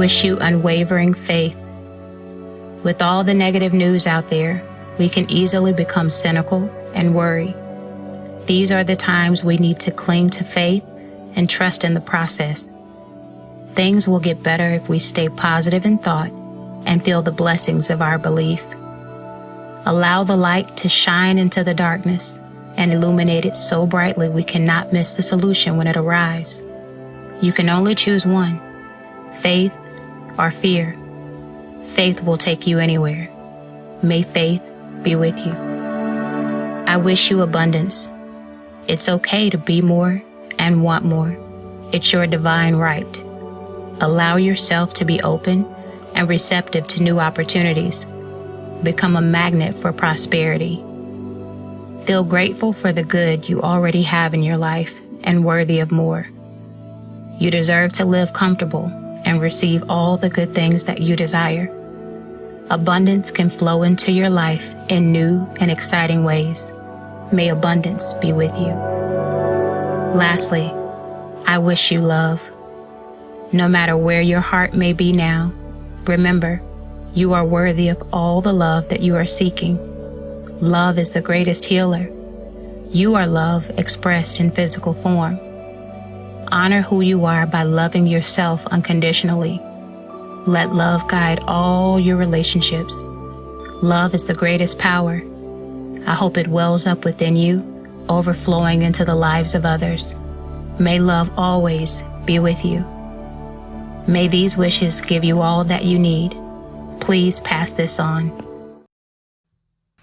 wish you unwavering faith. With all the negative news out there, we can easily become cynical and worry. These are the times we need to cling to faith and trust in the process. Things will get better if we stay positive in thought and feel the blessings of our belief. Allow the light to shine into the darkness and illuminate it so brightly we cannot miss the solution when it arrives. You can only choose one, faith or fear. Faith will take you anywhere. May faith be with you. I wish you abundance. It's okay to be more and want more. It's your divine right. Allow yourself to be open and receptive to new opportunities. Become a magnet for prosperity. Feel grateful for the good you already have in your life and worthy of more. You deserve to live comfortable and receive all the good things that you desire. Abundance can flow into your life in new and exciting ways. May abundance be with you. Lastly, I wish you love. No matter where your heart may be now, remember, you are worthy of all the love that you are seeking. Love is the greatest healer. You are love expressed in physical form. Honor who you are by loving yourself unconditionally. Let love guide all your relationships. Love is the greatest power. I hope it wells up within you, overflowing into the lives of others. May love always be with you. May these wishes give you all that you need. Please pass this on.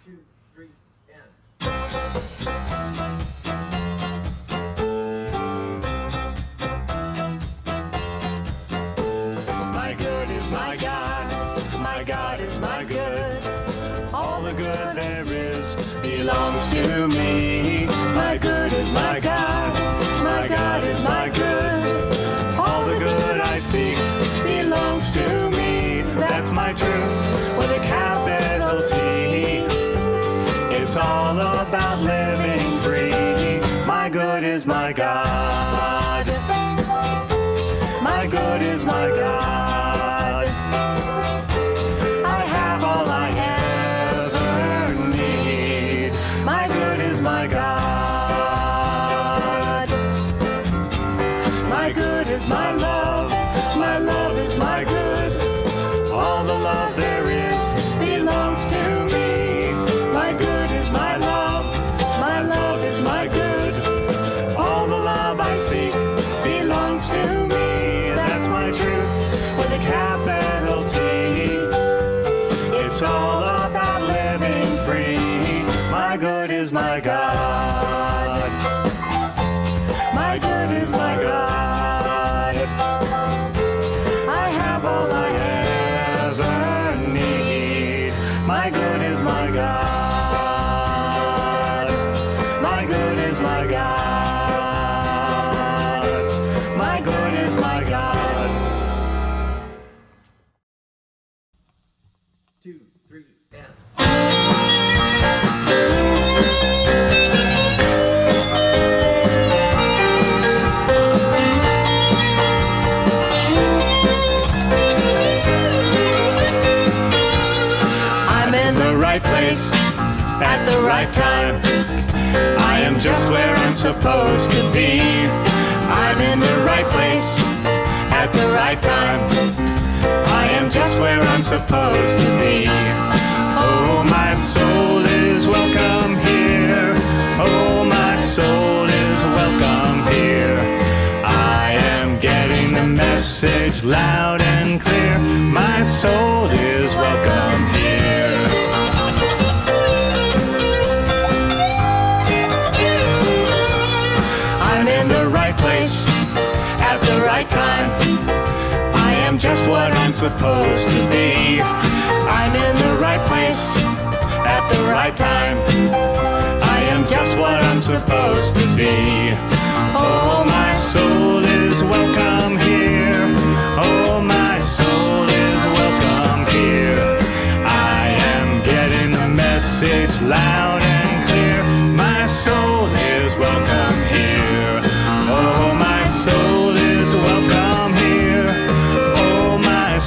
2, 3, and. My good is my God is my good. All the good there is belongs to me. My good is my God is my good. All the good I seek belongs to me. That's my truth with a capital T. It's all about living free. My good is my God. My good is my God. I have all I ever need. My good is my God. My good is my love. My love is my good. All the love there is belongs to me. My good is my love. My love is my good. All the love I seek belongs to me. That's my truth with a capital T. It's all about living free. My good is my God. My good is my God. I have all I ever need. My good is my God. My good is my God. My good is my God. 2, 3, and. I'm in the right place at the right time. I am just where I'm supposed to be. I'm in the right place at the right time. I am just where I'm supposed to be. Oh, my soul is welcome here. Oh, my soul is welcome here. I am getting the message loud and clear. My soul is welcome here. I'm in the right place at the right time. I am just what I'm supposed to be. I'm in the right place at the right time. I am just what I'm supposed to be. Oh, my soul is welcome here. Oh, my soul is welcome here. I am getting the message loud and clear. My soul is welcome here. Oh, my soul is welcome here. Oh, my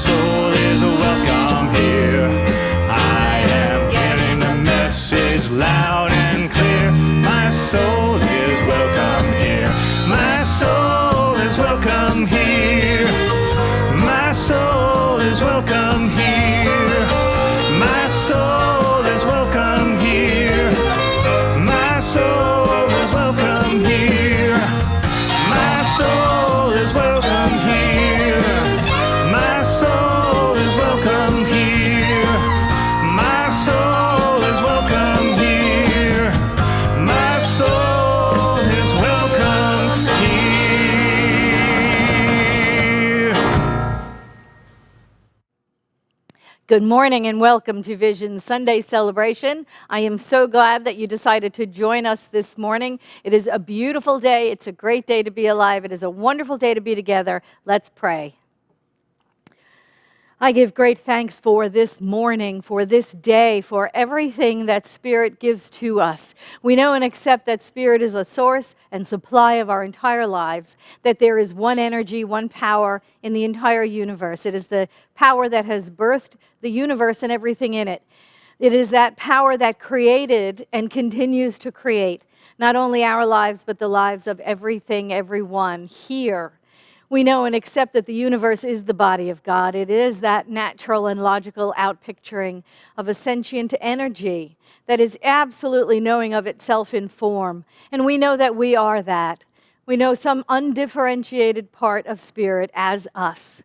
Good morning and welcome to Vision Sunday Celebration. I am so glad that you decided to join us this morning. It is a beautiful day. It's a great day to be alive. It is a wonderful day to be together. Let's pray. I give great thanks for this morning, for this day, for everything that Spirit gives to us. We know and accept that Spirit is a source and supply of our entire lives, that there is one energy, one power in the entire universe. It is the power that has birthed the universe and everything in it. It is that power that created and continues to create not only our lives, but the lives of everything, everyone here. We know and accept that the universe is the body of God. It is that natural and logical outpicturing of a sentient energy that is absolutely knowing of itself in form. And we know that we are that. We know some undifferentiated part of Spirit as us.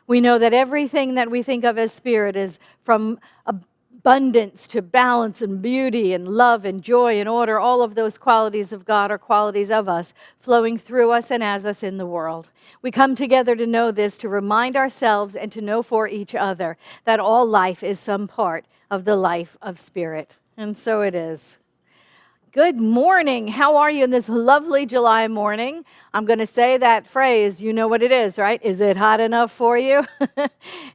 We know that everything that we think of as Spirit is from abundance to balance and beauty and love and joy and order. All of those qualities of God are qualities of us flowing through us and as us in the world. We come together to know this, to remind ourselves and to know for each other that all life is some part of the life of Spirit. And so it is. Good morning. How are you in this lovely July morning? I'm going to say that phrase. You know what it is, right? Is it hot enough for you?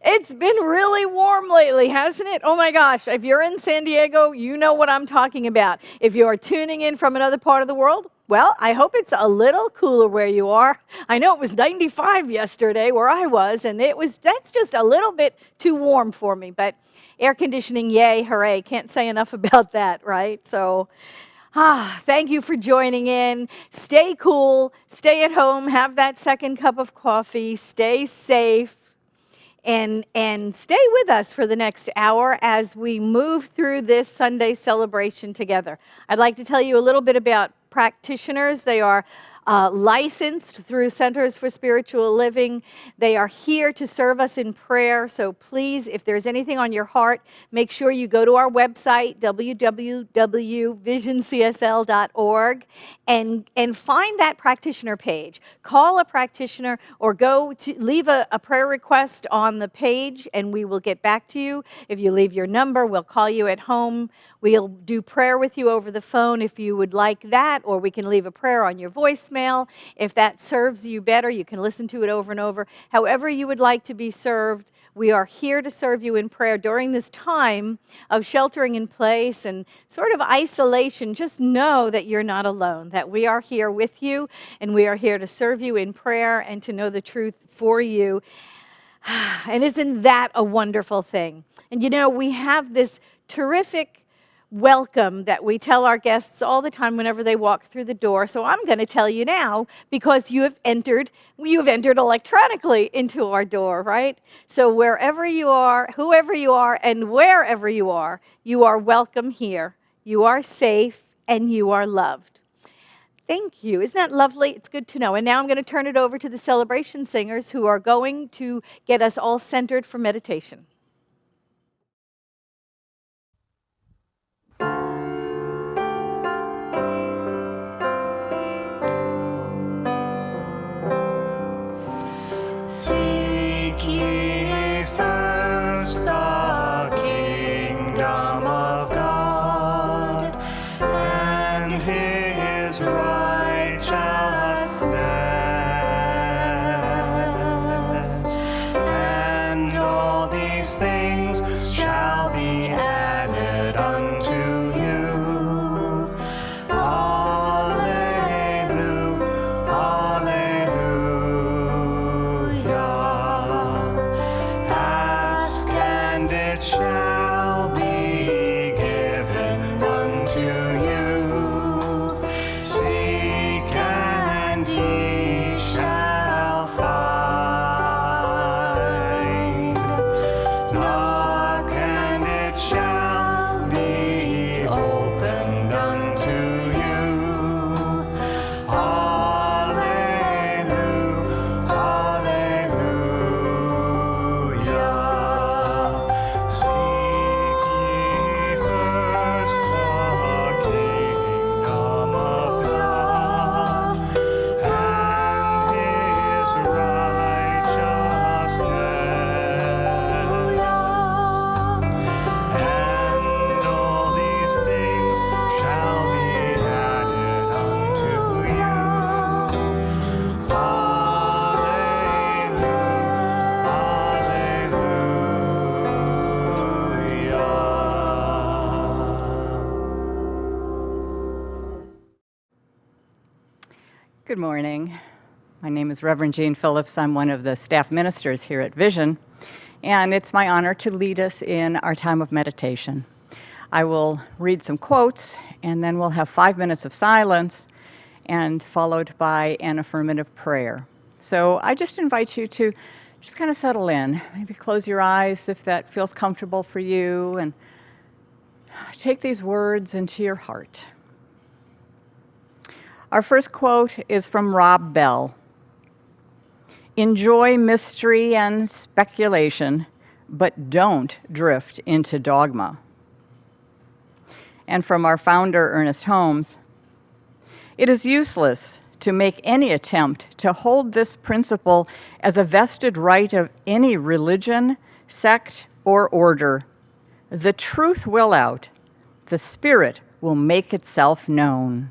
It's been really warm lately, hasn't it? Oh my gosh. If you're in San Diego, you know what I'm talking about. If you're tuning in from another part of the world, well, I hope it's a little cooler where you are. I know it was 95 yesterday where I was, and that's just a little bit too warm for me. But air conditioning, yay, hooray. Can't say enough about that, right? So thank you for joining in. Stay cool, stay at home, have that second cup of coffee, stay safe, and stay with us for the next hour as we move through this Sunday celebration together. I'd like to tell you a little bit about practitioners. They are licensed through Centers for Spiritual Living. They are here to serve us in prayer. So please, if there's anything on your heart, make sure you go to our website, www.visioncsl.org, and find that practitioner page. Call a practitioner or go to leave a prayer request on the page, and we will get back to you. If you leave your number, we'll call you at home. We'll do prayer with you over the phone if you would like that, or we can leave a prayer on your voicemail. If that serves you better, you can listen to it over and over. However you would like to be served, we are here to serve you in prayer during this time of sheltering in place and sort of isolation. Just know that you're not alone, that we are here with you, and we are here to serve you in prayer and to know the truth for you. And isn't that a wonderful thing? And you know, we have this terrific welcome that we tell our guests all the time whenever they walk through the door. So I'm going to tell you now because you have entered electronically into our door, right? So wherever you are, whoever you are, and wherever you are welcome here. You are safe and you are loved. Thank you. Isn't that lovely? It's good to know. And now I'm going to turn it over to the celebration singers who are going to get us all centered for meditation. Seek ye first the kingdom of God and His righteousness, and all these things shall be added unto you. It shall be given unto you. Seek and ye shall find. Knock and it shall be opened unto you. Hallelujah, hallelujah. Good morning. My name is Reverend Jane Phillips. I'm one of the staff ministers here at Vision, and it's my honor to lead us in our time of meditation. I will read some quotes, and then we'll have 5 minutes of silence, and followed by an affirmative prayer. So I just invite you to just kind of settle in. Maybe close your eyes if that feels comfortable for you, and take these words into your heart. Our first quote is from Rob Bell. Enjoy mystery and speculation, but don't drift into dogma. And from our founder, Ernest Holmes, it is useless to make any attempt to hold this principle as a vested right of any religion, sect, or order. The truth will out. The Spirit will make itself known.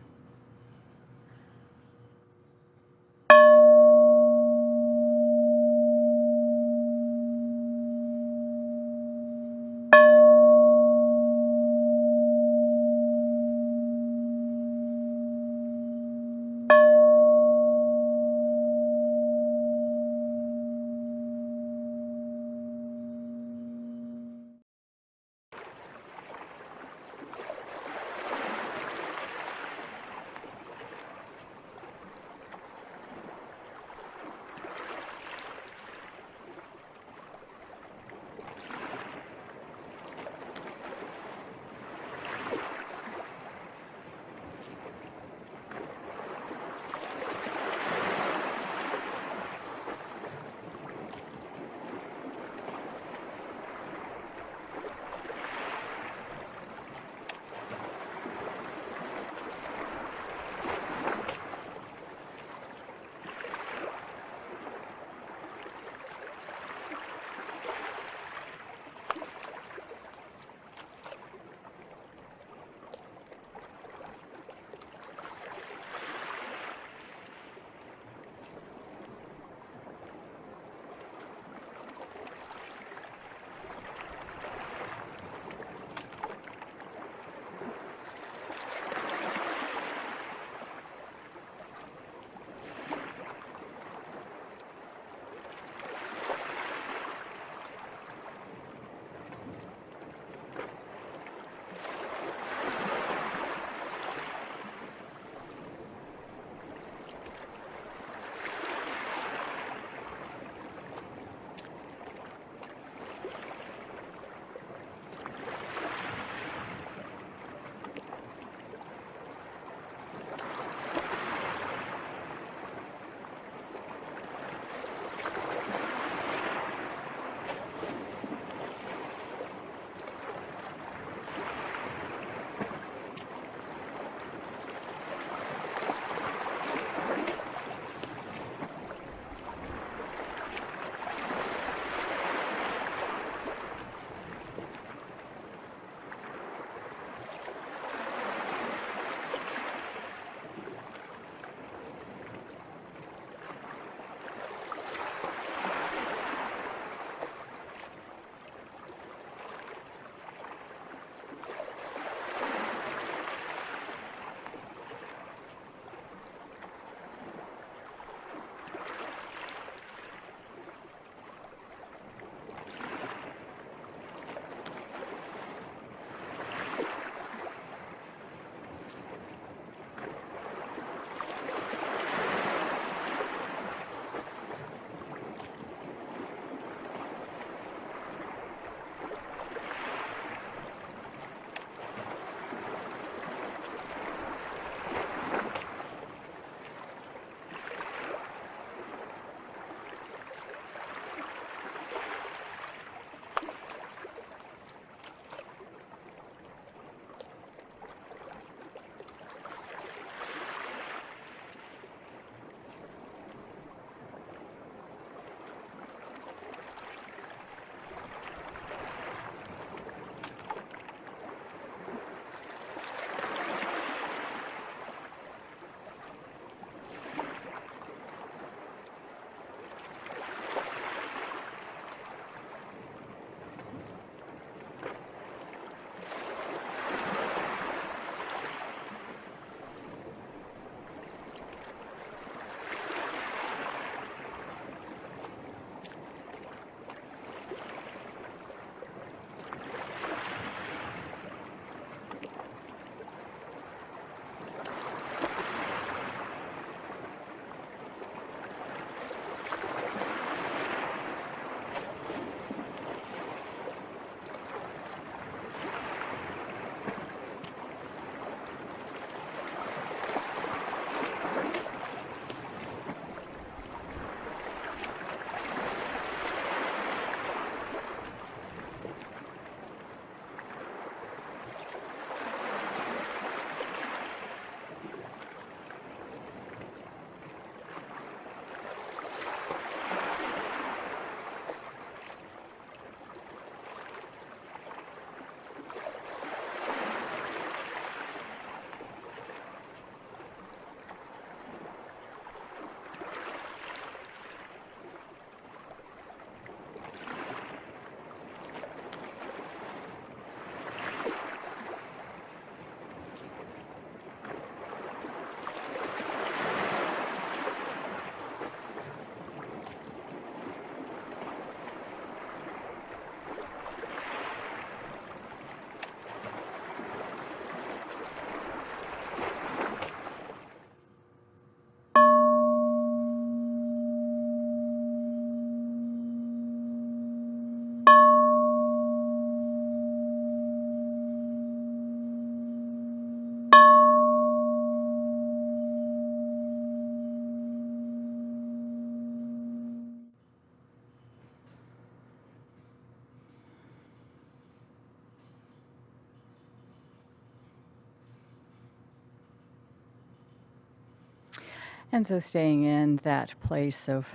And so staying in that place of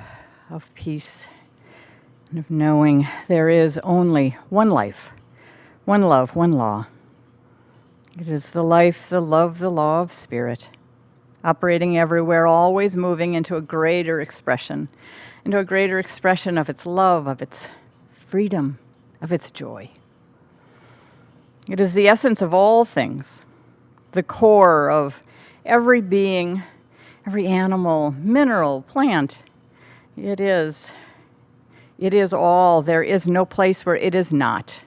peace and of knowing there is only one life, one love, one law. It is the life, the love, the law of Spirit, operating everywhere, always moving into a greater expression of its love, of its freedom, of its joy. It is the essence of all things, the core of every being, every animal, mineral, plant. It is all. There is no place where it is not.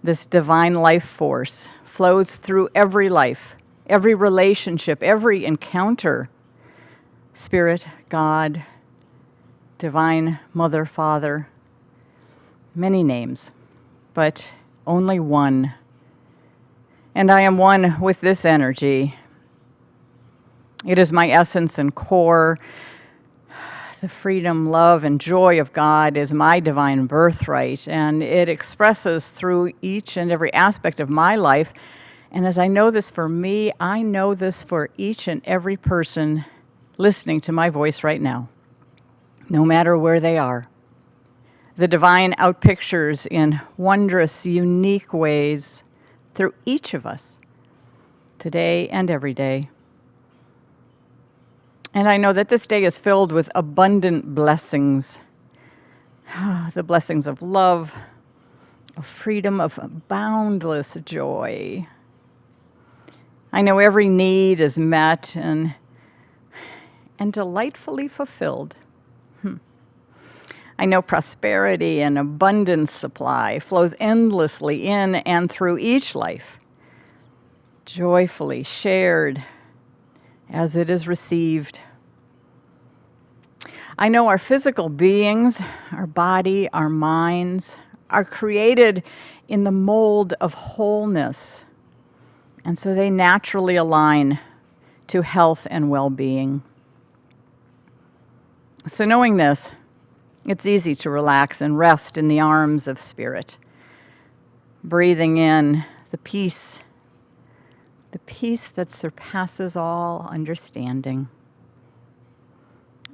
This divine life force flows through every life, every relationship, every encounter. Spirit, God, Divine Mother, Father, many names, but only one. And I am one with this energy. It is my essence and core. The freedom, love, and joy of God is my divine birthright, and it expresses through each and every aspect of my life. And as I know this for me, I know this for each and every person listening to my voice right now, no matter where they are. The divine outpictures in wondrous, unique ways through each of us, today and every day. And I know that this day is filled with abundant blessings, the blessings of love, of freedom, of boundless joy. I know every need is met and delightfully fulfilled. I know prosperity and abundant supply flows endlessly in and through each life, joyfully shared as it is received. I know our physical beings, our body, our minds, are created in the mold of wholeness, and so they naturally align to health and well-being. So knowing this, it's easy to relax and rest in the arms of Spirit, breathing in the peace that surpasses all understanding.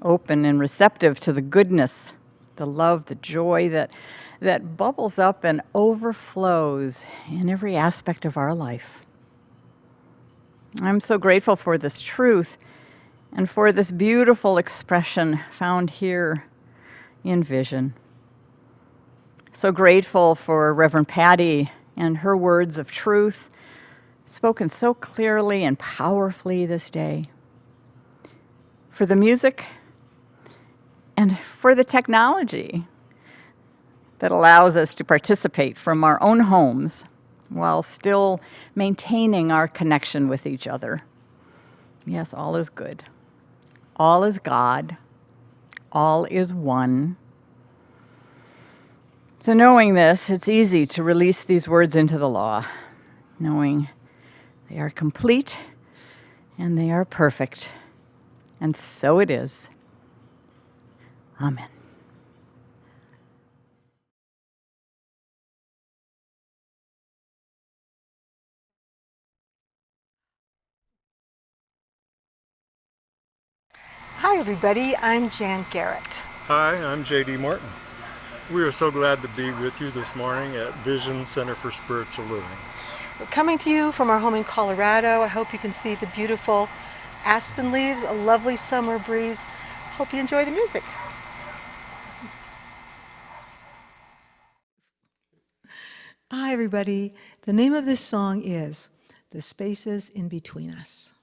Open and receptive to the goodness, the love, the joy that bubbles up and overflows in every aspect of our life. I'm so grateful for this truth and for this beautiful expression found here in Vision. So grateful for Reverend Patti and her words of truth, spoken so clearly and powerfully this day. For the music and for the technology that allows us to participate from our own homes while still maintaining our connection with each other. Yes, all is good. All is God. All is one. So knowing this, it's easy to release these words into the law, knowing they are complete and they are perfect. And so it is. Amen. Hi everybody, I'm Jan Garrett. Hi, I'm J.D. Martin. We are so glad to be with you this morning at Vision Center for Spiritual Living. We're coming to you from our home in Colorado. I hope you can see the beautiful aspen leaves, a lovely summer breeze. Hope you enjoy the music. Hi everybody, the name of this song is The Spaces in Between Us.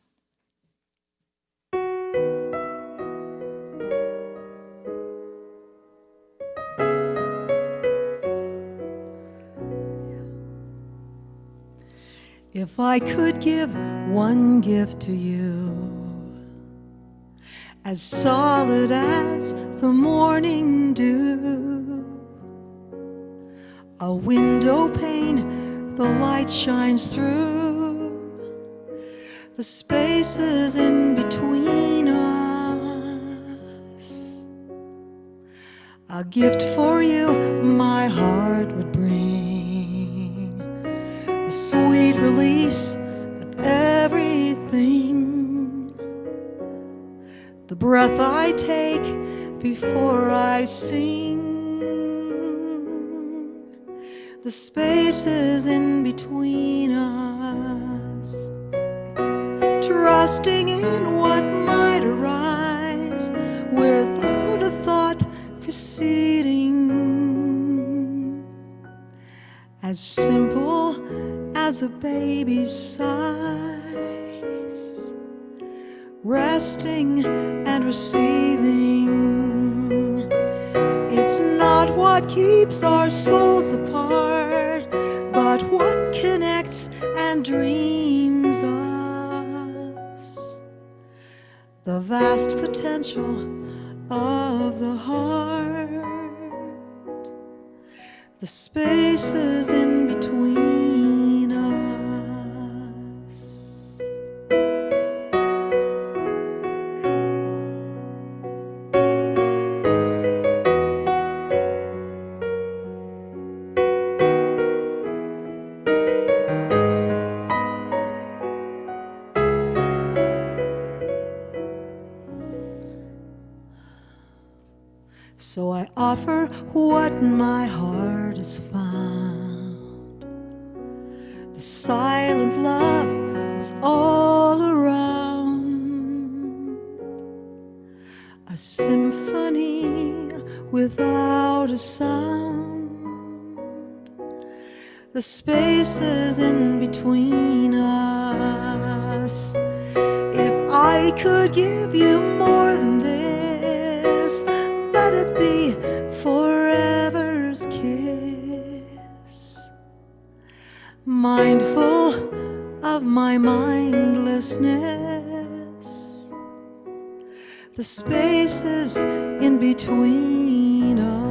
If I could give one gift to you, as solid as the morning dew, a window pane the light shines through, the spaces in between us, a gift for you my heart would bring, the sweet release of everything, the breath I take before I sing, the spaces in between us, trusting in what might arise without a thought preceding, as simple as a baby's sighs, resting and receiving. It's not what keeps our souls apart, but what connects and dreams us. The vast potential of the heart, the spaces in between us. So I offer what my heart has found, the silent love that's all around, a symphony without a sound, the spaces in between us. If I could give you more than this, let it be forever's kiss, mindful of my mindlessness, the spaces in between us.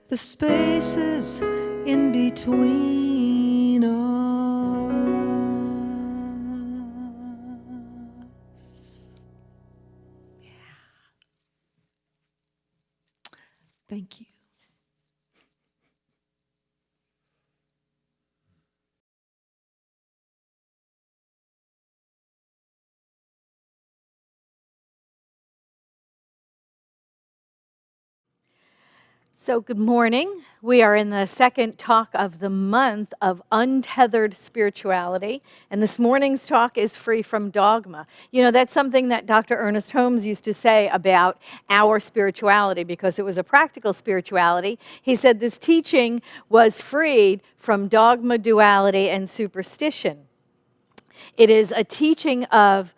The spaces in between us. Yeah. Thank you. So, good morning. We are in the second talk of the month of untethered spirituality, and this morning's talk is free from dogma. You know, that's something that Dr. Ernest Holmes used to say about our spirituality, because it was a practical spirituality. He said this teaching was freed from dogma, duality, and superstition. It is a teaching of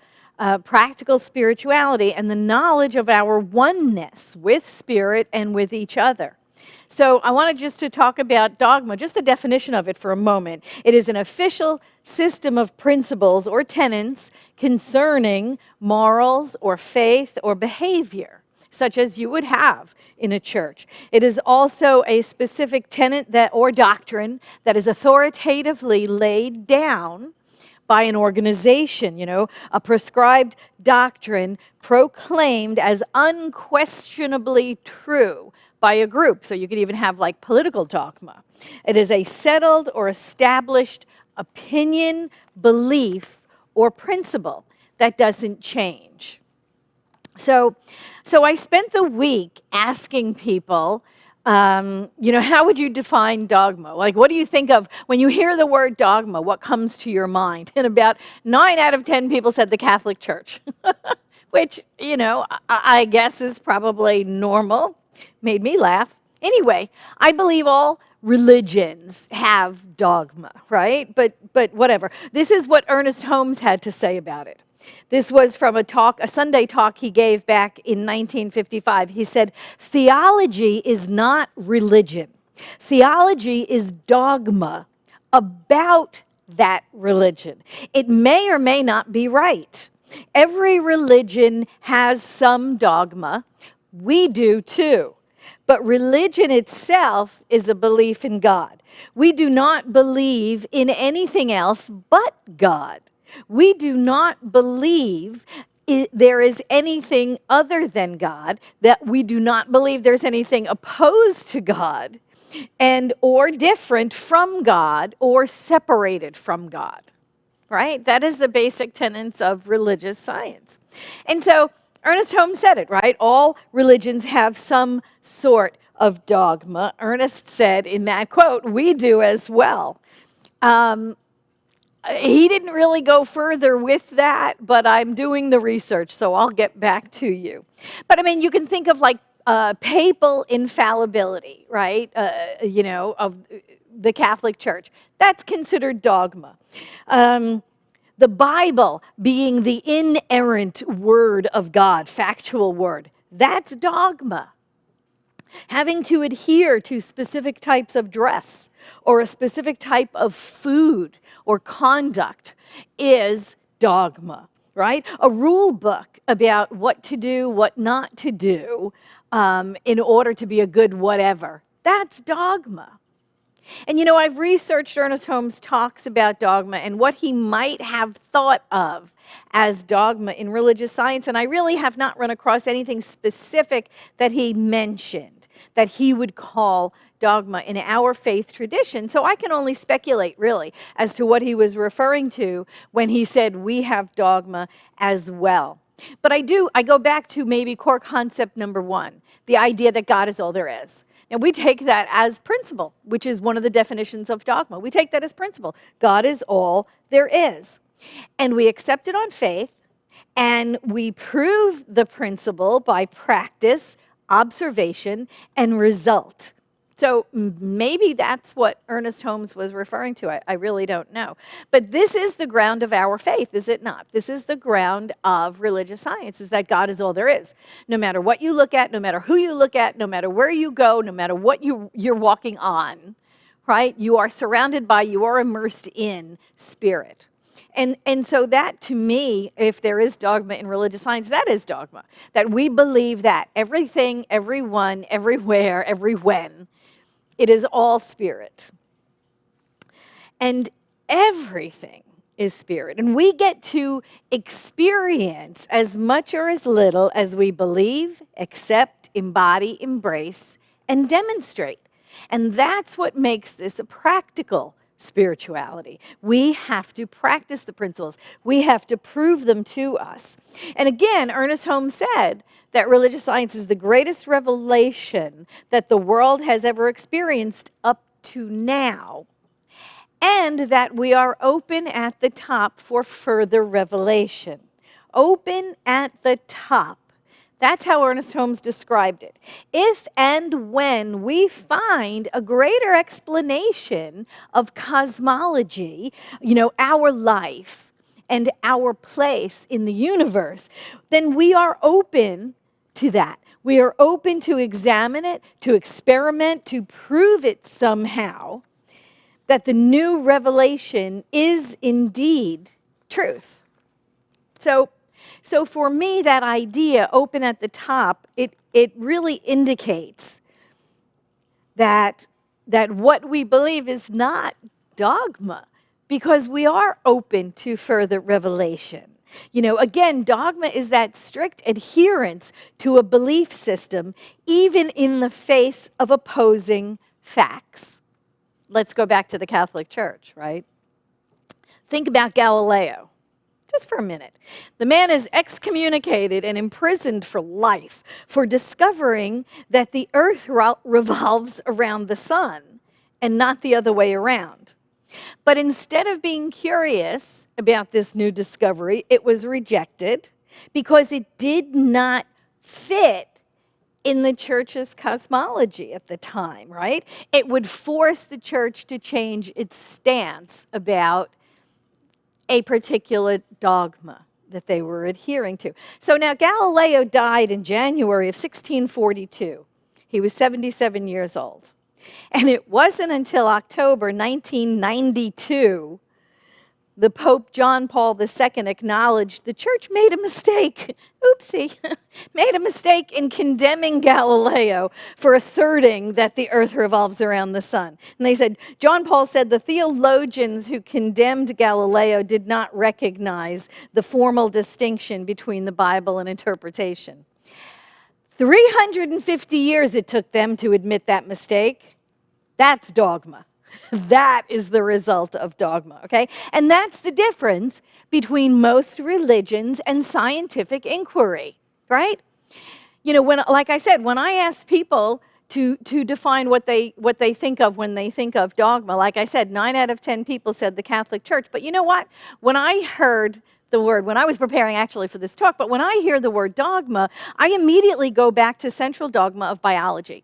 practical spirituality and the knowledge of our oneness with spirit and with each other. So I wanted just to talk about dogma, just the definition of it for a moment. It is an official system of principles or tenets concerning morals or faith or behavior, such as you would have in a church. It is also a specific tenet or doctrine that is authoritatively laid down by an organization, a prescribed doctrine proclaimed as unquestionably true by a group. So you could even have like political dogma. It is a settled or established opinion, belief, or principle that doesn't change. So I spent the week asking people, how would you define dogma? Like, what do you think of when you hear the word dogma? What comes to your mind? And about 9 out of 10 people said the Catholic Church, which, I guess is probably normal. Made me laugh. Anyway, I believe all religions have dogma, right? But whatever. This is what Ernest Holmes had to say about it. This was from a Sunday talk he gave back in 1955. He said, "Theology is not religion. Theology is dogma about that religion. It may or may not be right. Every religion has some dogma. We do too. But religion itself is a belief in God. We do not believe in anything else but God. We do not believe there is anything other than God, that we do not believe there's anything opposed to God and or different from God or separated from God. Right? That is the basic tenets of religious science. And so Ernest Holmes said it, right? All religions have some sort of dogma. Ernest said in that quote, we do as well. He didn't really go further with that, but I'm doing the research, so I'll get back to you. But I mean, you can think of like papal infallibility, right? Of the Catholic Church. That's considered dogma. The Bible being the inerrant word of God, factual word, that's dogma. Having to adhere to specific types of dress or a specific type of food or conduct is dogma, right? A rule book about what to do, what not to do in order to be a good whatever, that's dogma. And you know, I've researched Ernest Holmes' talks about dogma and what he might have thought of as dogma in religious science, and I really have not run across anything specific that he mentioned that he would call dogma in our faith tradition. So I can only speculate, really, as to what he was referring to when he said we have dogma as well. But I go back to maybe core concept number one, the idea that God is all there is. And we take that as principle, which is one of the definitions of dogma. We take that as principle. God is all there is. And we accept it on faith, and we prove the principle by practice, observation, and result. So maybe that's what Ernest Holmes was referring to. I really don't know. But this is the ground of our faith, is it not? This is the ground of religious science, is that God is all there is. No matter what you look at, no matter who you look at, no matter where you go, no matter what you're walking on, right? You are surrounded by, you are immersed in spirit. And so that, to me, if there is dogma in religious science, that is dogma. That we believe that everything, everyone, everywhere, every when, it is all spirit. And everything is spirit. And we get to experience as much or as little as we believe, accept, embody, embrace, and demonstrate. And that's what makes this a practical spirituality. We have to practice the principles. We have to prove them to us. And again, Ernest Holmes said that religious science is the greatest revelation that the world has ever experienced up to now, and that we are open at the top for further revelation. Open at the top. That's how Ernest Holmes described it. If and when we find a greater explanation of cosmology, our life and our place in the universe, then we are open to that. We are open to examine it, to experiment, to prove it somehow, that the new revelation is indeed truth. So for me, that idea, open at the top, it really indicates that what we believe is not dogma, because we are open to further revelation. Again, dogma is that strict adherence to a belief system, even in the face of opposing facts. Let's go back to the Catholic Church, right? Think about Galileo. Just for a minute. The man is excommunicated and imprisoned for life for discovering that the earth revolves around the sun and not the other way around. But instead of being curious about this new discovery, it was rejected because it did not fit in the church's cosmology at the time, right? It would force the church to change its stance about a particular dogma that they were adhering to. So now Galileo died in January of 1642. He was 77 years old. And it wasn't until October 1992 the Pope John Paul II acknowledged the church made a mistake. Oopsie, made a mistake in condemning Galileo for asserting that the earth revolves around the sun. And they said, John Paul said the theologians who condemned Galileo did not recognize the formal distinction between the Bible and interpretation. 350 years it took them to admit that mistake. That's dogma. That is the result of dogma, okay? And that's the difference between most religions and scientific inquiry, right? You know, like I said, when I ask people to define what they think of when they think of dogma, like I said, 9 out of 10 people said the Catholic Church. But you know what? When I heard the word, when I was preparing actually for this talk, but when I hear the word dogma, I immediately go back to central dogma of biology.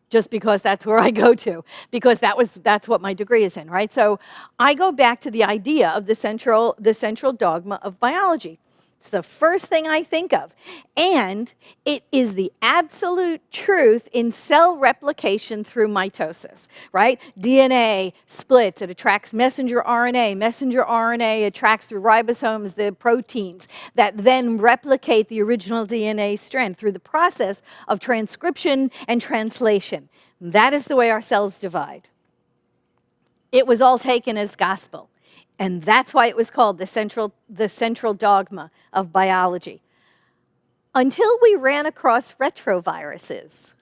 Just because that's where I go to, because that's what my degree is in, right? So I go back to the idea of the central dogma of biology. It's the first thing I think of. And it is the absolute truth in cell replication through mitosis, right? DNA splits, it attracts messenger RNA. Messenger RNA attracts through ribosomes the proteins that then replicate the original DNA strand through the process of transcription and translation. That is the way our cells divide. It was all taken as gospel. And that's why it was called the central dogma of biology. Until we ran across retroviruses.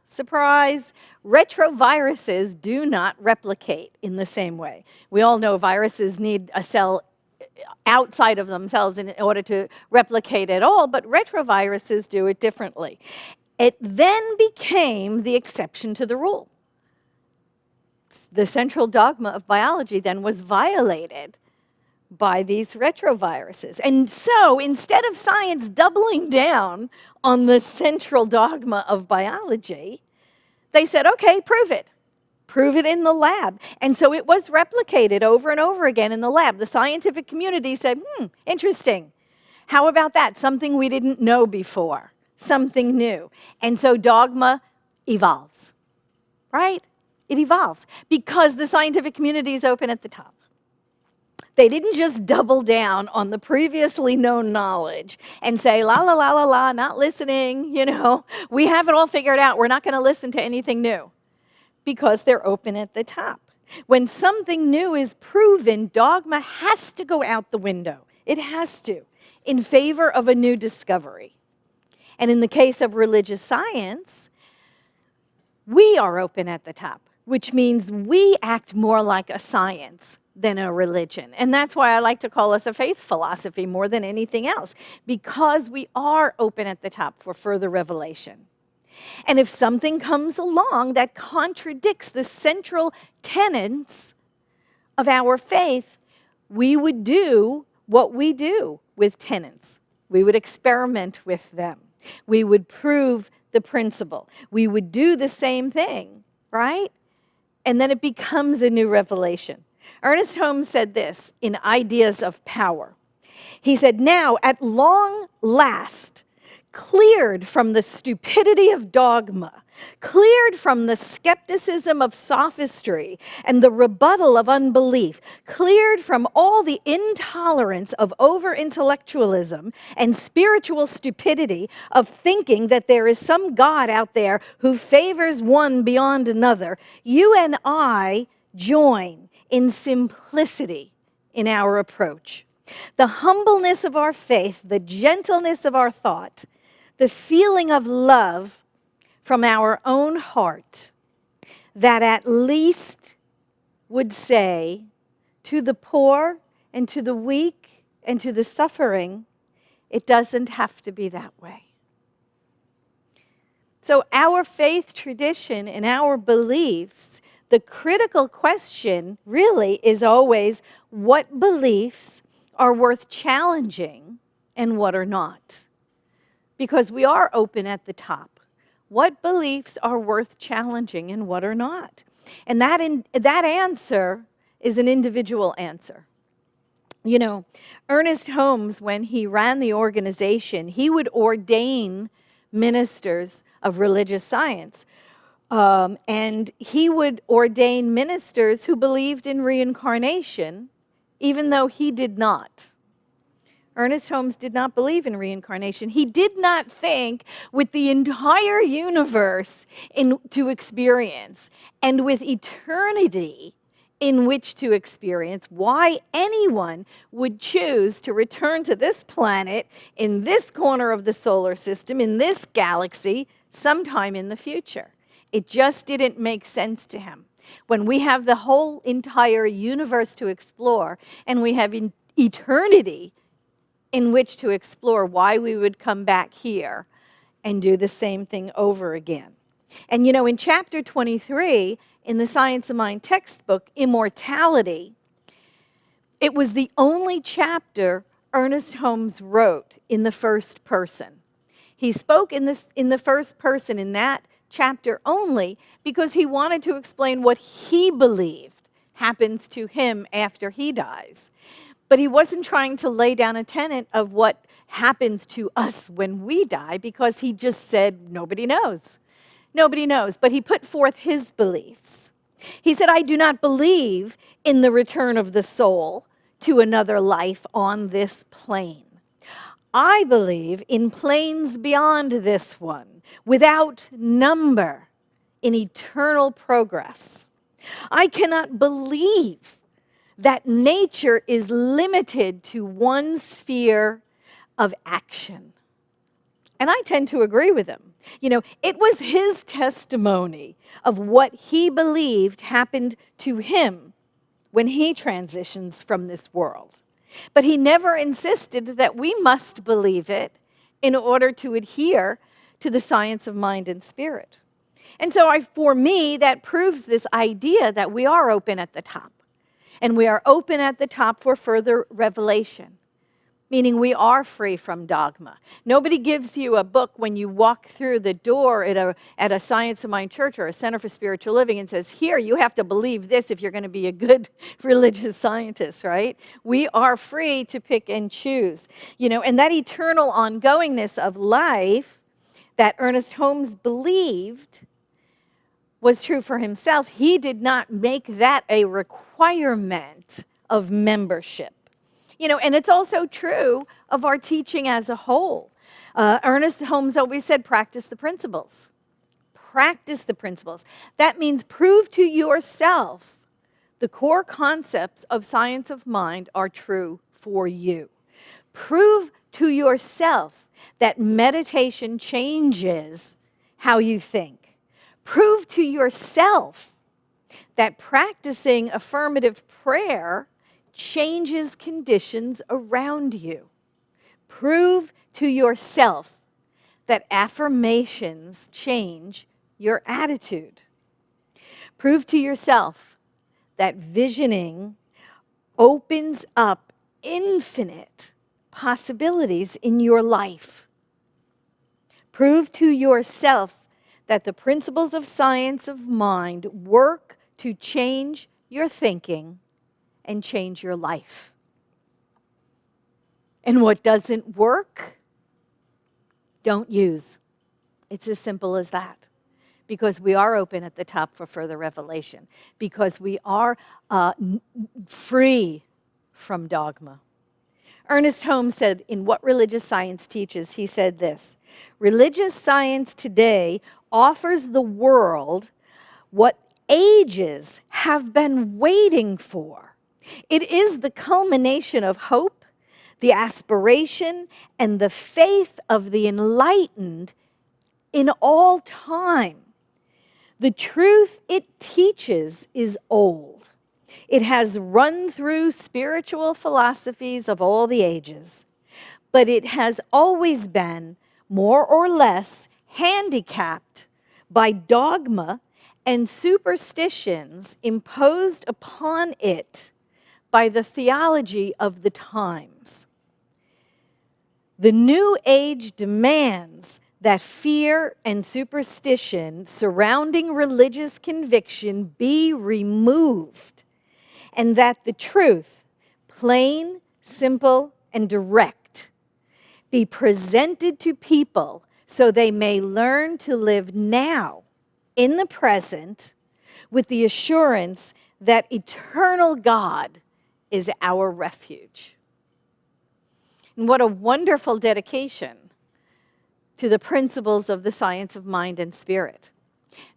Surprise! Retroviruses do not replicate in the same way. We all know viruses need a cell outside of themselves in order to replicate at all, but retroviruses do it differently. It then became the exception to the rule. The central dogma of biology then was violated by these retroviruses. And so instead of science doubling down on the central dogma of biology, they said, okay, prove it. Prove it in the lab. And so it was replicated over and over again in the lab. The scientific community said, interesting. How about that? Something we didn't know before. Something new. And so dogma evolves, right? It evolves because the scientific community is open at the top. They didn't just double down on the previously known knowledge and say, la, la, la, la, la, not listening, we have it all figured out. We're not going to listen to anything new because they're open at the top. When something new is proven, dogma has to go out the window. It has to, in favor of a new discovery. And in the case of religious science, we are open at the top, which means we act more like a science than a religion. And that's why I like to call us a faith philosophy more than anything else, because we are open at the top for further revelation. And if something comes along that contradicts the central tenets of our faith, we would do what we do with tenets. We would experiment with them. We would prove the principle. We would do the same thing, right? And then it becomes a new revelation. Ernest Holmes said this in Ideas of Power. He said, now, at long last, cleared from the stupidity of dogma, cleared from the skepticism of sophistry and the rebuttal of unbelief, cleared from all the intolerance of over-intellectualism and spiritual stupidity of thinking that there is some God out there who favors one beyond another, you and I join in simplicity in our approach. The humbleness of our faith, the gentleness of our thought, the feeling of love from our own heart that at least would say to the poor and to the weak and to the suffering, it doesn't have to be that way. So our faith tradition and our beliefs, the critical question really is always what beliefs are worth challenging and what are not. Because we are open at the top. What beliefs are worth challenging and what are not? And that answer is an individual answer. You know, Ernest Holmes, when he ran the organization, he would ordain ministers of religious science. And he would ordain ministers who believed in reincarnation even though he did not. Ernest Holmes did not believe in reincarnation. He did not think with the entire universe to experience and with eternity in which to experience why anyone would choose to return to this planet in this corner of the solar system, in this galaxy, sometime in the future. It just didn't make sense to him. When we have the whole entire universe to explore and we have eternity in which to explore, why we would come back here and do the same thing over again. And you know, in chapter 23, in the Science of Mind textbook, Immortality, it was the only chapter Ernest Holmes wrote in the first person. He spoke in the first person in that chapter only because he wanted to explain what he believed happens to him after he dies. But he wasn't trying to lay down a tenet of what happens to us when we die, because he just said, nobody knows. Nobody knows. But he put forth his beliefs. He said, I do not believe in the return of the soul to another life on this plane. I believe in planes beyond this one, without number, in eternal progress. I cannot believe that nature is limited to one sphere of action. And I tend to agree with him. You know, it was his testimony of what he believed happened to him when he transitions from this world. But he never insisted that we must believe it in order to adhere to the science of mind and spirit. And so for me, that proves this idea that we are open at the top. And we are open at the top for further revelation, meaning we are free from dogma. Nobody gives you a book when you walk through the door at a Science of Mind church or a Center for Spiritual Living and says, here, you have to believe this if you're going to be a good religious scientist, right? We are free to pick and choose. You know, and that eternal ongoingness of life that Ernest Holmes believed was true for himself. He did not make that a requirement of membership. You know, and it's also true of our teaching as a whole. Ernest Holmes always said, practice the principles. Practice the principles. That means prove to yourself the core concepts of science of mind are true for you. Prove to yourself that meditation changes how you think. Prove to yourself that practicing affirmative prayer changes conditions around you. Prove to yourself that affirmations change your attitude. Prove to yourself that visioning opens up infinite possibilities in your life. Prove to yourself that the principles of science of mind work to change your thinking and change your life. And what doesn't work, don't use. It's as simple as that. Because we are open at the top for further revelation. Because we are free from dogma. Ernest Holmes said, in What Religious Science Teaches, he said this, religious science today offers the world what ages have been waiting for. It is the culmination of hope, the aspiration, and the faith of the enlightened in all time. The truth it teaches is old. It has run through spiritual philosophies of all the ages, but it has always been more or less handicapped by dogma and superstitions imposed upon it by the theology of the times. The New Age demands that fear and superstition surrounding religious conviction be removed, and that the truth, plain, simple, and direct, be presented to people so they may learn to live now, in the present, with the assurance that eternal God is our refuge. And what a wonderful dedication to the principles of the science of mind and spirit,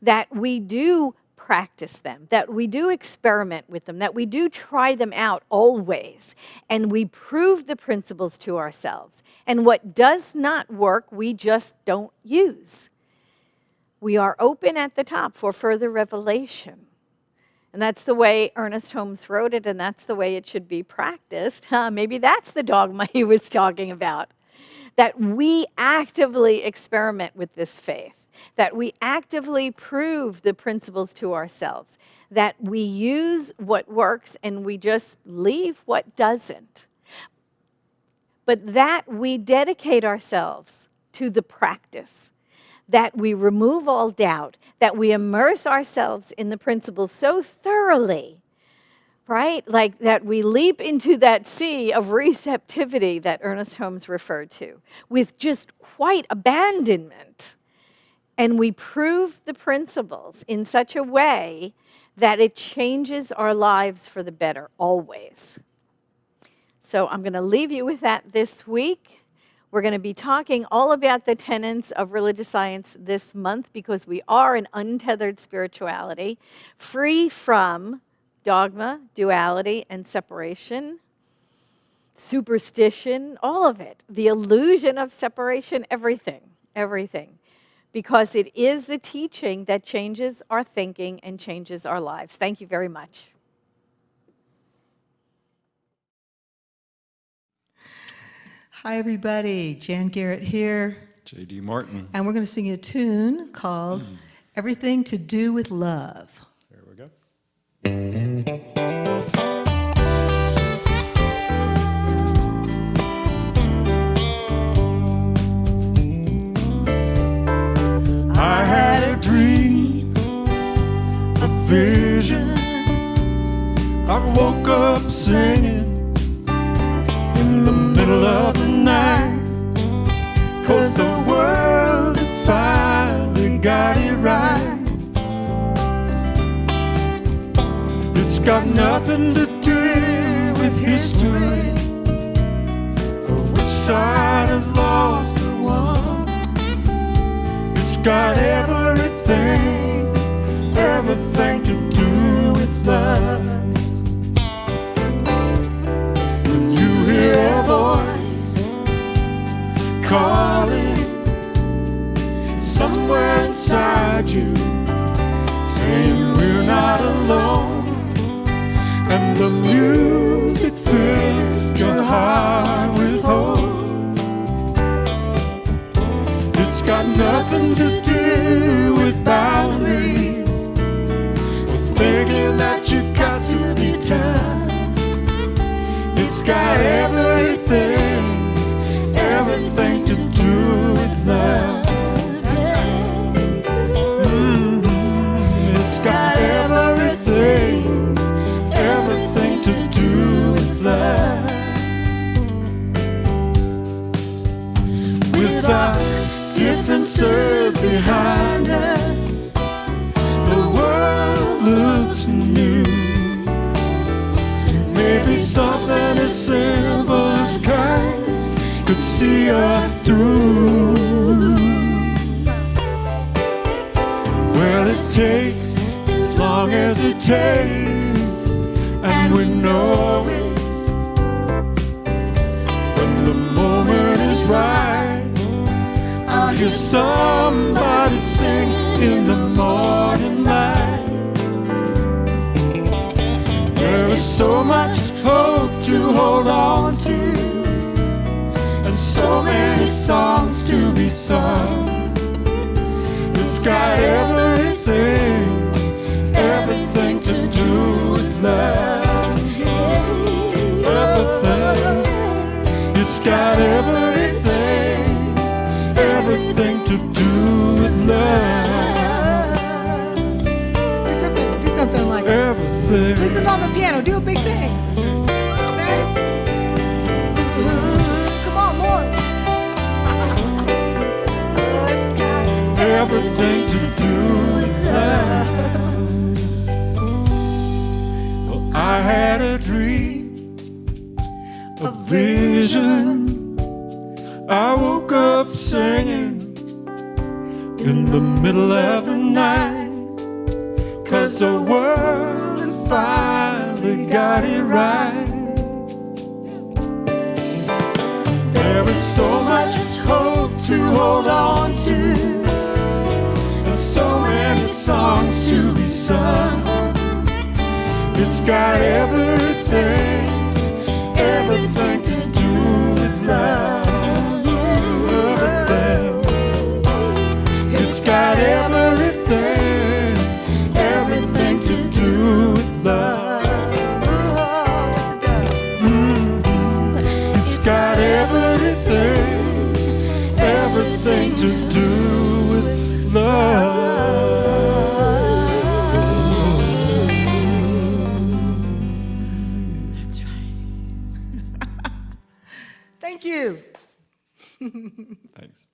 that we do practice them, that we do experiment with them, that we do try them out always, and we prove the principles to ourselves. And what does not work, we just don't use. We are open at the top for further revelation. And that's the way Ernest Holmes wrote it, and that's the way it should be practiced. Maybe that's the dogma he was talking about. That we actively experiment with this faith, that we actively prove the principles to ourselves, that we use what works and we just leave what doesn't. But that we dedicate ourselves to the practice, that we remove all doubt, that we immerse ourselves in the principles so thoroughly, right? Like that we leap into that sea of receptivity that Ernest Holmes referred to with just quite abandonment. And we prove the principles in such a way that it changes our lives for the better, always. So I'm going to leave you with that this week. We're going to be talking all about the tenets of religious science this month because we are an untethered spirituality, free from dogma, duality, and separation, superstition, all of it, the illusion of separation, everything. Because it is the teaching that changes our thinking and changes our lives. Thank you very much. Hi, everybody. Jan Garrett here. J.D. Martin. And we're going to sing a tune called Everything to Do with Love. There we go. I had a dream, a vision. I woke up singing in the middle of the night, 'cause the world had finally got it right. It's got nothing to do with history, or which side has lost or won. It's got everything to do with love. When you hear a voice calling somewhere inside you, saying we're not alone, and the music fills your heart with hope. It's got nothing to do with boundaries, with thinking that you got to be tough. It's got everything to do with love. It's got everything to do with love. With our differences behind us, the world looks new. Maybe something as simple as kindness could see us through. Well, it takes as long as it takes, and we know it. When the moment is right, I'll hear somebody sing in the morning light. There is so much hope to hold on to, and so many songs to be sung. It's got everything to do with love. Everything. It's got everything to do with love. Do something like Everything. listen on the piano. Do a big thing. Okay? Come on, more. It's got Everything to do with love. Well, I had a dream, vision. I woke up singing in the middle of the night, 'cause the world had finally got it right. There is so much hope to hold on to, and so many songs to be sung. It's got everything, everything to do with love. It's got everything, everything to do with love. It's got everything, everything to do with love. That's right. Thank you. Thanks.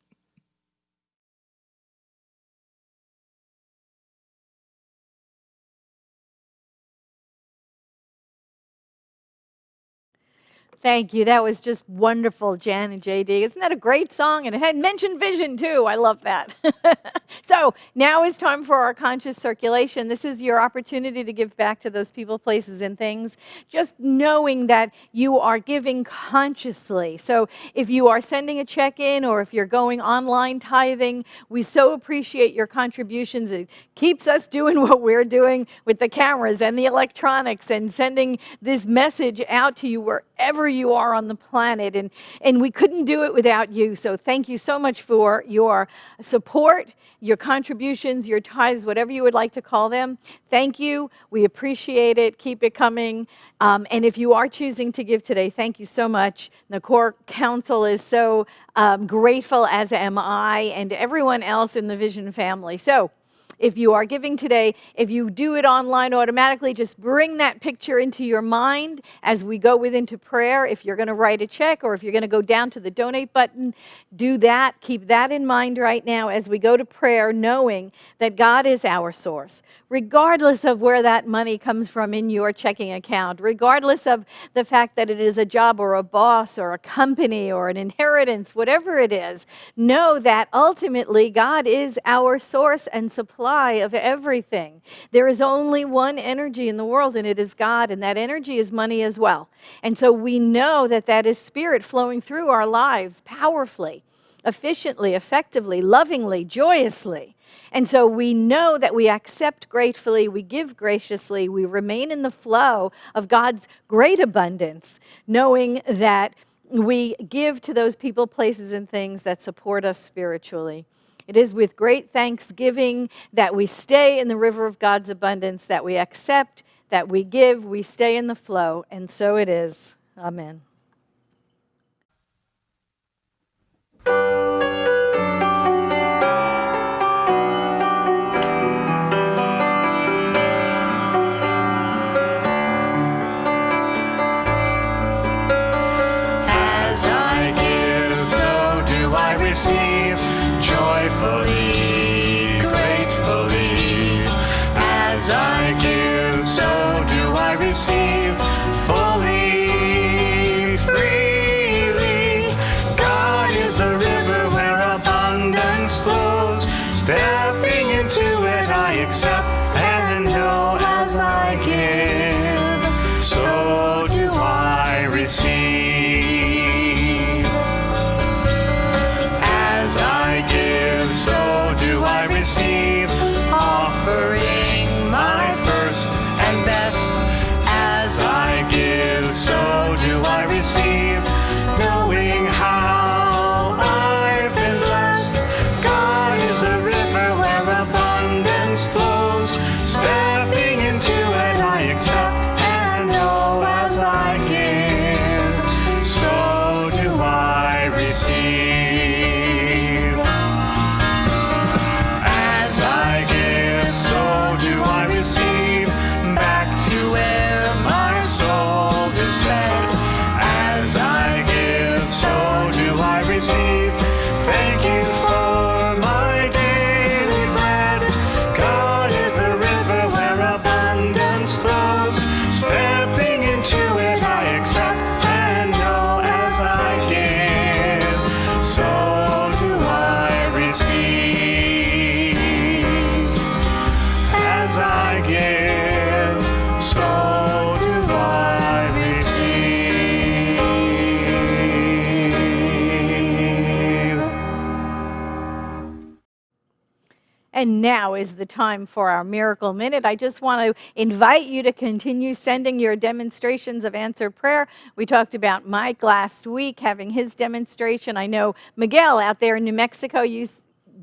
Thank you. That was just wonderful, Jan and JD. Isn't that a great song? And it had mentioned vision, too. I love that. So now is time for our conscious circulation. This is your opportunity to give back to those people, places, and things, just knowing that you are giving consciously. So if you are sending a check-in or if you're going online tithing, we so appreciate your contributions. It keeps us doing what we're doing with the cameras and the electronics and sending this message out to you wherever you are on the planet, and we couldn't do it without you. So thank you so much for your support, your contributions, your tithes, whatever you would like to call them. Thank you. We appreciate it. Keep it coming. And if you are choosing to give today, thank you so much. The Core Council is so grateful, as am I, and everyone else in the Vision family. So if you are giving today, if you do it online automatically, just bring that picture into your mind as we go into prayer. If you're going to write a check or if you're going to go down to the donate button, do that. Keep that in mind right now as we go to prayer, knowing that God is our source, regardless of where that money comes from in your checking account, regardless of the fact that it is a job or a boss or a company or an inheritance, whatever it is. Know that ultimately God is our source and supply of everything. There is only one energy in the world, and it is God, and that energy is money as well. And so we know that that is spirit flowing through our lives powerfully, efficiently, effectively, lovingly, joyously. And so we know that we accept gratefully, we give graciously, we remain in the flow of God's great abundance, knowing that we give to those people, places, and things that support us spiritually. It is with great thanksgiving that we stay in the river of God's abundance, that we accept, that we give, we stay in the flow, and so it is. Amen. As I give, so do I receive, joyfully, gratefully. As I give, so do I receive, fully, freely. God is the river where abundance flows. Stepping into it, I accept and know. As I give, so do I receive. As I give, so do I receive, offering my first and best. As I give, so do I receive, knowing how I've been blessed. God is a river where abundance flows. Stepping into it, I accept and know. As I give, so do I receive. As I give, so do I receive, back to where my soul is fed. As I give, so do I receive. Thank you for my daily bread. God is the river where And now is the time for our Miracle Minute. I just want to invite you to continue sending your demonstrations of answered prayer. We talked about Mike last week having his demonstration. I know Miguel out there in New Mexico,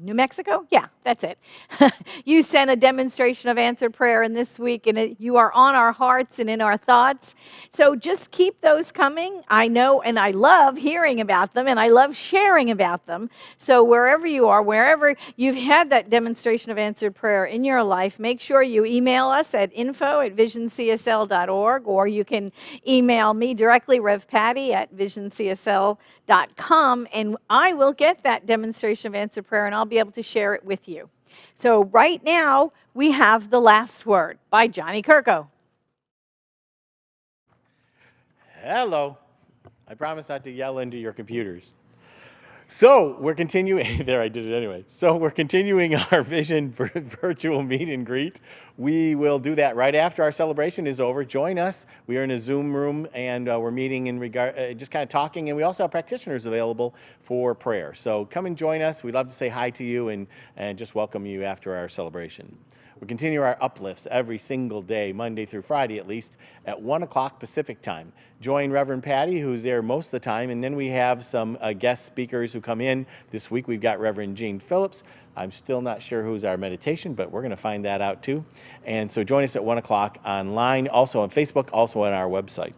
New Mexico? Yeah, that's it. You sent a demonstration of answered prayer in this week, and you are on our hearts and in our thoughts. So just keep those coming. I know, and I love hearing about them, and I love sharing about them. So wherever you are, wherever you've had that demonstration of answered prayer in your life, make sure you email us at info@visioncsl.org, or you can email me directly, Rev Patti at visioncsl.com, and I will get that demonstration of answered prayer, and I'll be able to share it with you. So right now, we have The Last Word by Johnny Kirko. Hello. I promise not to yell into your computers. So we're continuing, there I did it anyway. So we're continuing our Vision virtual meet and greet. We will do that right after our celebration is over. Join us. We are in a Zoom room, and we're meeting in regard, just kind of talking, and we also have practitioners available for prayer. So come and join us. We'd love to say hi to you and just welcome you after our celebration. We continue our uplifts every single day, Monday through Friday at least, at 1 o'clock Pacific time. Join Reverend Patti, who's there most of the time, and then we have some guest speakers who come in. This week we've got Reverend Gene Phillips. I'm still not sure who's our meditation, but we're going to find that out too. And so join us at 1 o'clock online, also on Facebook, also on our website.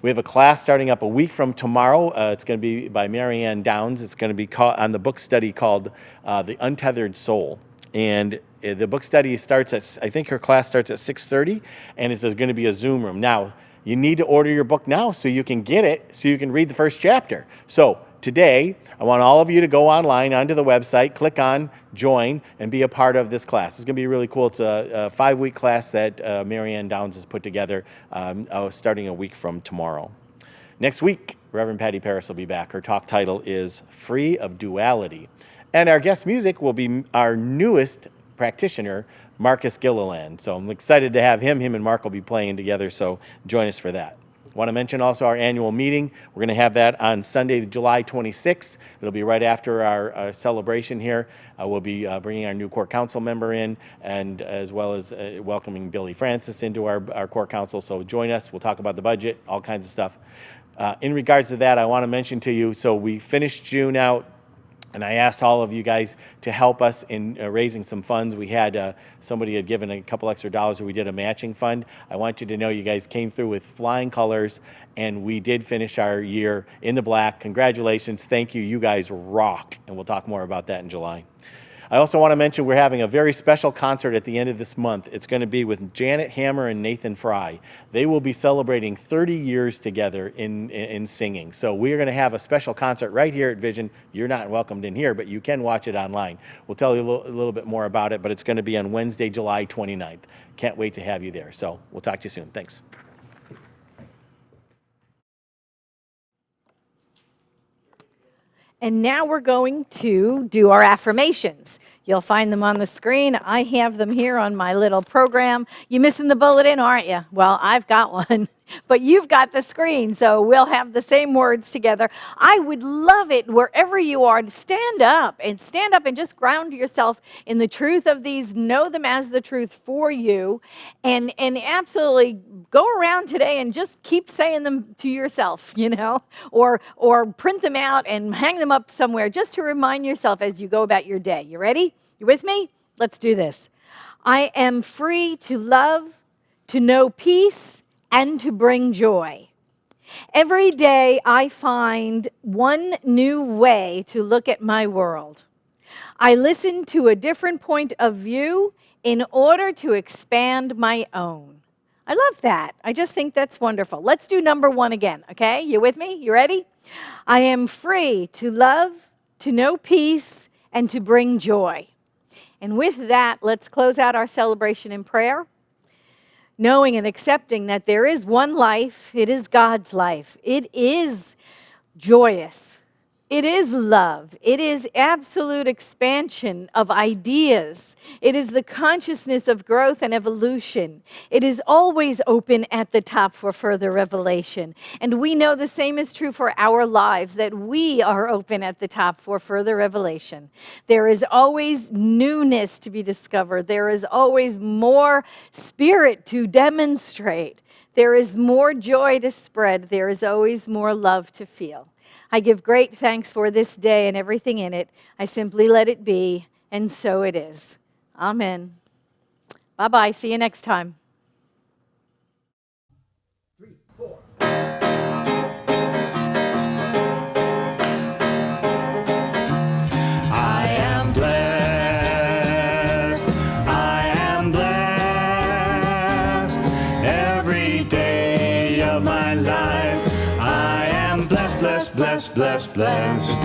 We have a class starting up a week from tomorrow. It's going to be by Marianne Downs. It's going to be on the book study called The Untethered Soul. And the book study starts at, I think her class starts at 6:30, and it's going to be a Zoom room. Now, you need to order your book now so you can get it, so you can read the first chapter. So today, I want all of you to go online onto the website, click on join, and be a part of this class. It's going to be really cool. It's a 5-week class that Marianne Downs has put together starting a week from tomorrow. Next week, Reverend Patti Paris will be back. Her talk title is Free of Duality. And our guest music will be our newest practitioner, Marcus Gilliland. So I'm excited to have him. Him and Mark will be playing together, so join us for that. I want to mention also our annual meeting. We're going to have that on Sunday, July 26th. It'll be right after our celebration here. We'll be bringing our new core council member in, and as well as welcoming Billy Francis into our core council. So join us. We'll talk about the budget, all kinds of stuff. In regards to that, I want to mention to you, so we finished June out, and I asked all of you guys to help us in raising some funds. We had somebody had given a couple extra dollars, so we did a matching fund. I want you to know you guys came through with flying colors, and we did finish our year in the black. Congratulations. Thank you. You guys rock. And we'll talk more about that in July. I also want to mention we're having a very special concert at the end of this month. It's going to be with Janet Hammer and Nathan Fry. They will be celebrating 30 years together in singing. So we're going to have a special concert right here at Vision. You're not welcomed in here, but you can watch it online. We'll tell you a little bit more about it, but it's going to be on Wednesday, July 29th. Can't wait to have you there. So we'll talk to you soon. Thanks. And now we're going to do our affirmations. You'll find them on the screen. I have them here on my little program. You missing the bulletin, aren't you? Well, I've got one, but you've got the screen, so we'll have the same words together. I would love it wherever you are to stand up and just ground yourself in the truth of these. Know them as the truth for you, and absolutely go around today and just keep saying them to yourself, or print them out and hang them up somewhere just to remind yourself as you go about your day. You ready? You with me? Let's do this. I am free to love, to know peace, and to bring joy. Every day I find one new way to look at my world. I listen to a different point of view in order to expand my own. I love that. I just think that's wonderful. Let's do number 1 again, okay? You with me? You ready? I am free to love, to know peace, and to bring joy. And with that, let's close out our celebration in prayer, knowing and accepting that there is one life. It is God's life. It is joyous. It is love. It is absolute expansion of ideas. It is the consciousness of growth and evolution. It is always open at the top for further revelation. And we know the same is true for our lives, that we are open at the top for further revelation. There is always newness to be discovered. There is always more spirit to demonstrate. There is more joy to spread. There is always more love to feel. I give great thanks for this day and everything in it. I simply let it be, and so it is. Amen. Bye-bye. See you next time. I am blessed. I am blessed. Every day of my life, I am blessed, blessed, blessed, blessed, blessed.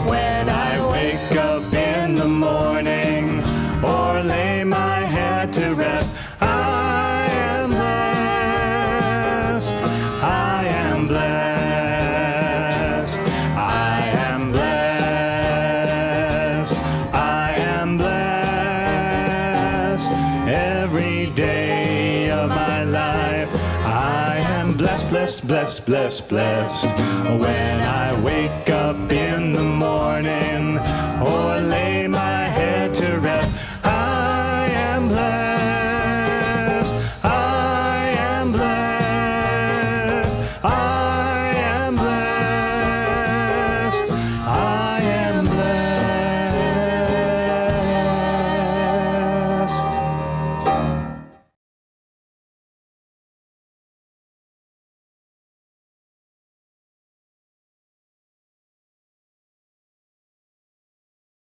When I wake up in the morning or lay my head to rest, I am blessed. I am blessed. I am blessed. I am blessed. Every day of my life, I am blessed, blessed, blessed, blessed, blessed. When I wake up in the morning or lay